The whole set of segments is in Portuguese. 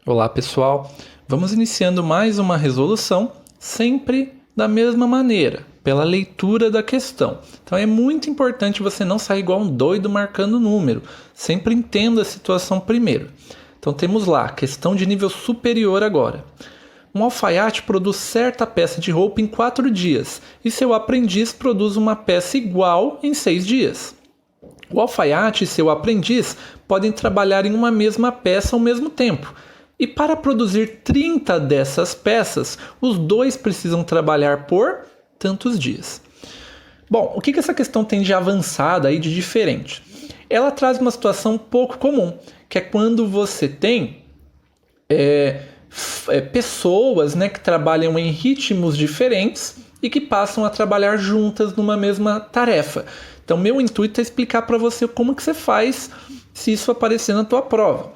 Olá pessoal, vamos iniciando mais uma resolução, sempre da mesma maneira, pela leitura da questão. Então é muito importante você não sair igual um doido marcando número, sempre entenda a situação primeiro. Então temos lá, questão de nível superior agora. Um alfaiate produz certa peça de roupa em 4 dias e seu aprendiz produz uma peça igual em 6 dias. O alfaiate e seu aprendiz podem trabalhar em uma mesma peça ao mesmo tempo. E para produzir 30 dessas peças, os dois precisam trabalhar por tantos dias. Bom, o que essa questão tem de avançada e de diferente? Ela traz uma situação pouco comum, que é quando você tem pessoas, que trabalham em ritmos diferentes e que passam a trabalhar juntas numa mesma tarefa. Então, meu intuito é explicar para você como que você faz se isso aparecer na tua prova.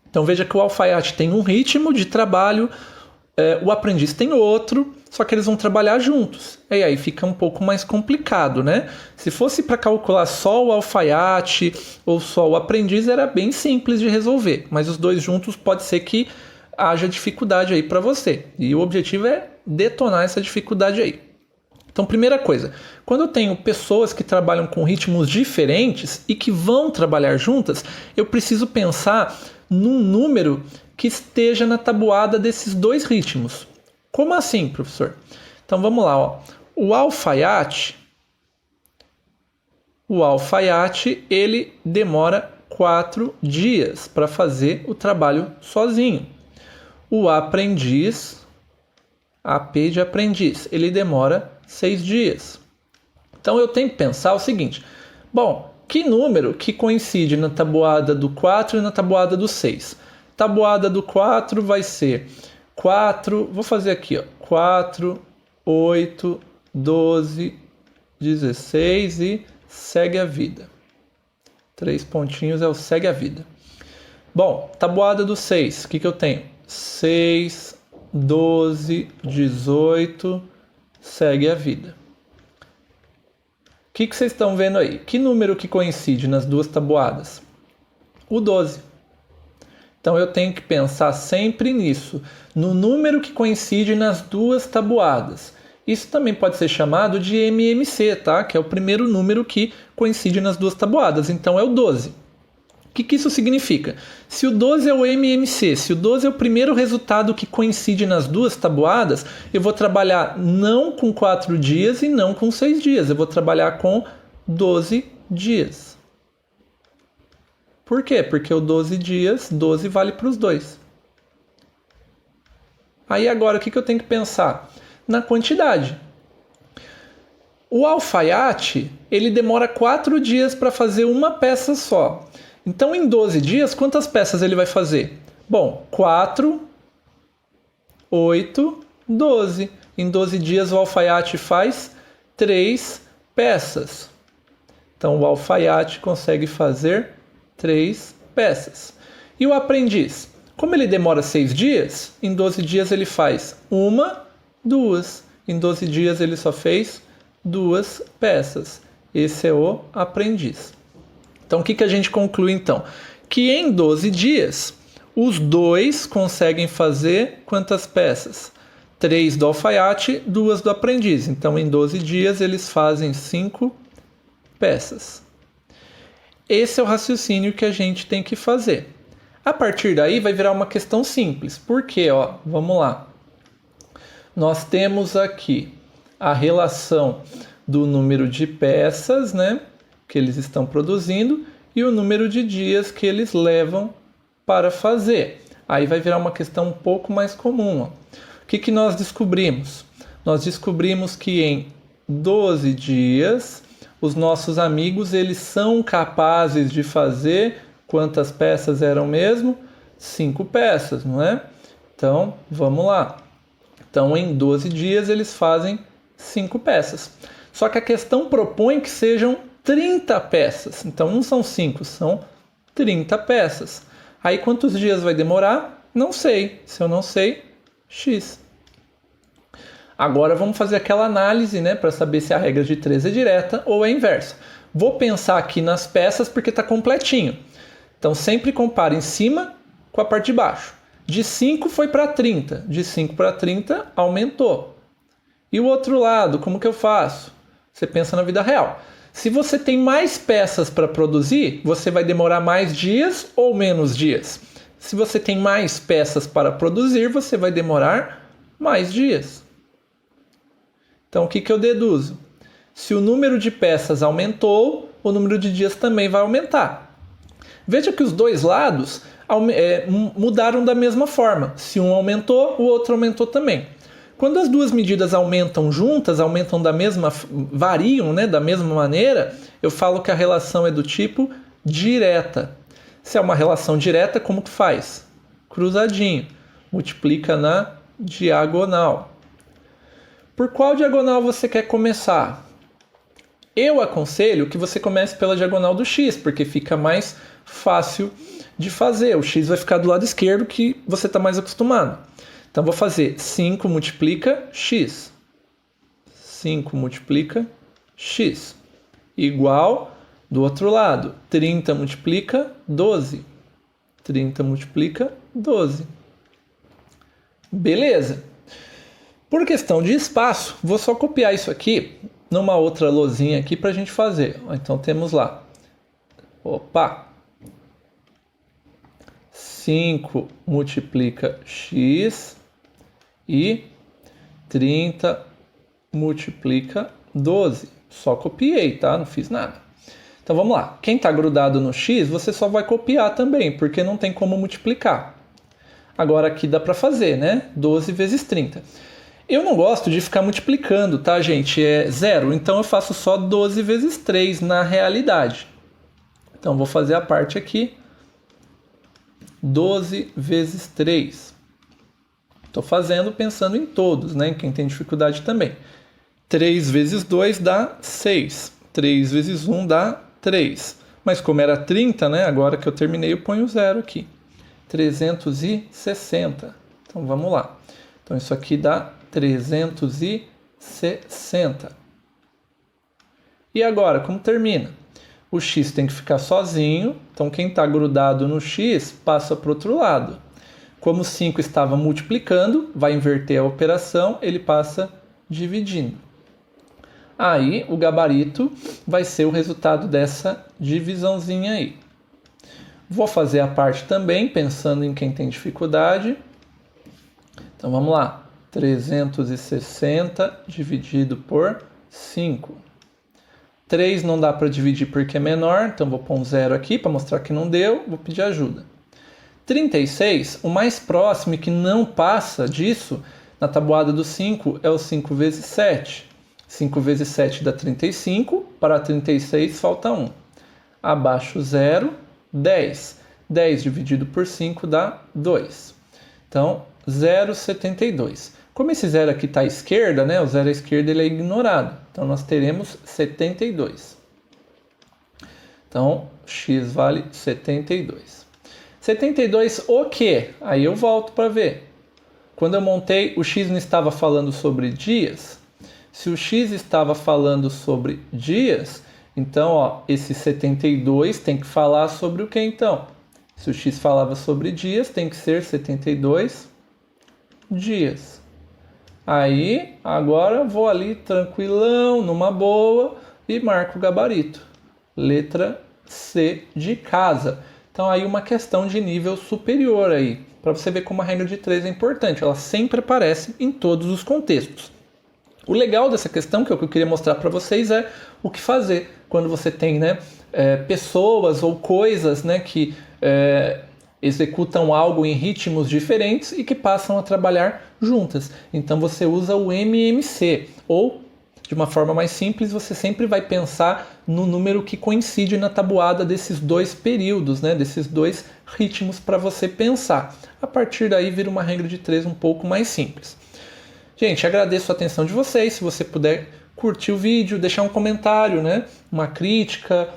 Então veja que o alfaiate tem um ritmo de trabalho, o aprendiz tem outro, só que eles vão trabalhar juntos. E aí fica um pouco mais complicado, né? Se fosse para calcular só o alfaiate ou só o aprendiz, era bem simples de resolver. Mas os dois juntos pode ser que haja dificuldade aí para você. E o objetivo é detonar essa dificuldade aí. Então, primeira coisa, quando eu tenho pessoas que trabalham com ritmos diferentes e que vão trabalhar juntas, eu preciso pensar num número que esteja na tabuada desses dois ritmos. Como assim, professor? Então vamos lá, ó. O alfaiate, ele demora 4 dias para fazer o trabalho sozinho. O aprendiz, AP de aprendiz, ele demora 6 dias. Então eu tenho que pensar o seguinte: bom, que número que coincide na tabuada do 4 e na tabuada do 6? Tabuada do 4 vai ser 4, vou fazer aqui, ó, 4, 8, 12, 16 e segue a vida. 3 pontinhos é o segue a vida. Bom, tabuada do 6, o que eu tenho? 6, 12, 18, segue a vida. O que vocês estão vendo aí? Que número que coincide nas duas tabuadas? O 12. Então eu tenho que pensar sempre nisso, no número que coincide nas duas tabuadas. Isso também pode ser chamado de MMC, tá? Que é o primeiro número que coincide nas duas tabuadas. Então é o 12. O que isso significa? Se o 12 é o MMC, se o 12 é o primeiro resultado que coincide nas duas tabuadas, eu vou trabalhar não com 4 dias e não com 6 dias. Eu vou trabalhar com 12 dias. Por quê? Porque o 12 dias, 12 vale para os dois. Aí agora, o que eu tenho que pensar? Na quantidade. O alfaiate, ele demora 4 dias para fazer uma peça só. Então, em 12 dias, quantas peças ele vai fazer? Bom, 4, 8, 12. Em 12 dias, o alfaiate faz 3 peças. Então, o alfaiate consegue fazer 3 peças. E o aprendiz? Como ele demora 6 dias, em 12 dias ele faz 1, 2. Em 12 dias, ele só fez 2 peças. Esse é o aprendiz. Então, o que a gente conclui, então? Que em 12 dias, os dois conseguem fazer quantas peças? 3 do alfaiate, 2 do aprendiz. Então, em 12 dias, eles fazem 5 peças. Esse é o raciocínio que a gente tem que fazer. A partir daí, vai virar uma questão simples. Por quê? Vamos lá. Nós temos aqui a relação do número de peças, que eles estão produzindo e o número de dias que eles levam para fazer. Aí vai virar uma questão um pouco mais comum. O que nós descobrimos? Nós descobrimos que em 12 dias os nossos amigos eles são capazes de fazer quantas peças eram mesmo? 5 peças, não é? Então, vamos lá. Então, em 12 dias eles fazem 5 peças. Só que a questão propõe que sejam 30 peças. Então, não são 5, são 30 peças. Aí, quantos dias vai demorar? Não sei. Se eu não sei, X. Agora, vamos fazer aquela análise, para saber se a regra de 3 é direta ou é inversa. Vou pensar aqui nas peças porque está completinho. Então, sempre compare em cima com a parte de baixo. De 5 foi para 30. De 5 para 30 aumentou. E o outro lado, como que eu faço? Você pensa na vida real. Se você tem mais peças para produzir, você vai demorar mais dias ou menos dias? Se você tem mais peças para produzir, você vai demorar mais dias. Então, o que eu deduzo? Se o número de peças aumentou, o número de dias também vai aumentar. Veja que os dois lados mudaram da mesma forma. Se um aumentou, o outro aumentou também. Quando as duas medidas aumentam juntas, variam, né, da mesma maneira, eu falo que a relação é do tipo direta. Se é uma relação direta, como que faz? Cruzadinho. Multiplica na diagonal. Por qual diagonal você quer começar? Eu aconselho que você comece pela diagonal do x, porque fica mais fácil de fazer. O x vai ficar do lado esquerdo, que você está mais acostumado. Então, vou fazer 5 multiplica x. 5 multiplica x. Igual, do outro lado, 30 multiplica 12. 30 multiplica 12. Beleza. Por questão de espaço, vou só copiar isso aqui numa outra lousinha aqui para a gente fazer. Então, temos lá. 5 multiplica x e 30 multiplica 12. Só copiei, tá? Não fiz nada. Então vamos lá. Quem está grudado no x, você só vai copiar também, porque não tem como multiplicar. Agora aqui dá para fazer, né? 12 vezes 30. Eu não gosto de ficar multiplicando, tá, gente? É 0. Então eu faço só 12 vezes 3 na realidade. Então vou fazer a parte aqui. 12 vezes 3. Estou fazendo pensando em todos, né? Em quem tem dificuldade também. 3 vezes 2 dá 6. 3 vezes 1 dá 3. Mas como era 30, né? Agora que eu terminei, eu ponho 0 aqui. 360. Então vamos lá. Então isso aqui dá 360. E agora, como termina? O x tem que ficar sozinho, então quem está grudado no x passa para o outro lado. Como 5 estava multiplicando, vai inverter a operação, ele passa dividindo. Aí o gabarito vai ser o resultado dessa divisãozinha aí. Vou fazer a parte também, pensando em quem tem dificuldade. Então vamos lá. 360 dividido por 5. 3 não dá para dividir porque é menor, então vou pôr um 0 aqui para mostrar que não deu, vou pedir ajuda. 36, o mais próximo e que não passa disso, na tabuada do 5, é o 5 vezes 7. 5 vezes 7 dá 35, para 36 falta 1. Abaixo 0, 10. 10 dividido por 5 dá 2. Então, 0,72. Como esse 0 aqui está à esquerda, né? O 0 à esquerda ele é ignorado. Então, nós teremos 72. Então, x vale 72. 72 o quê? Aí eu volto para ver. Quando eu montei, o x não estava falando sobre dias. Se o x estava falando sobre dias, então, ó, esse 72 tem que falar sobre o que então? Se o x falava sobre dias, tem que ser 72 dias. Aí, agora vou ali tranquilão, numa boa, e marco o gabarito. Letra C de casa. Então aí uma questão de nível superior aí, para você ver como a regra de 3 é importante. Ela sempre aparece em todos os contextos. O legal dessa questão, que é o que eu queria mostrar para vocês, é o que fazer quando você tem, né, pessoas ou coisas, né, que executam algo em ritmos diferentes e que passam a trabalhar juntas. Então você usa o MMC, ou de uma forma mais simples, você sempre vai pensar no número que coincide na tabuada desses dois períodos, né, desses dois ritmos para você pensar. A partir daí vira uma regra de 3 um pouco mais simples. Gente, agradeço a atenção de vocês. Se você puder curtir o vídeo, deixar um comentário, né, uma crítica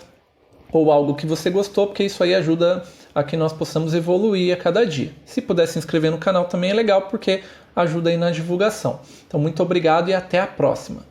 ou algo que você gostou, porque isso aí ajuda a que nós possamos evoluir a cada dia. Se puder se inscrever no canal também é legal, porque ajuda aí na divulgação. Então, muito obrigado e até a próxima.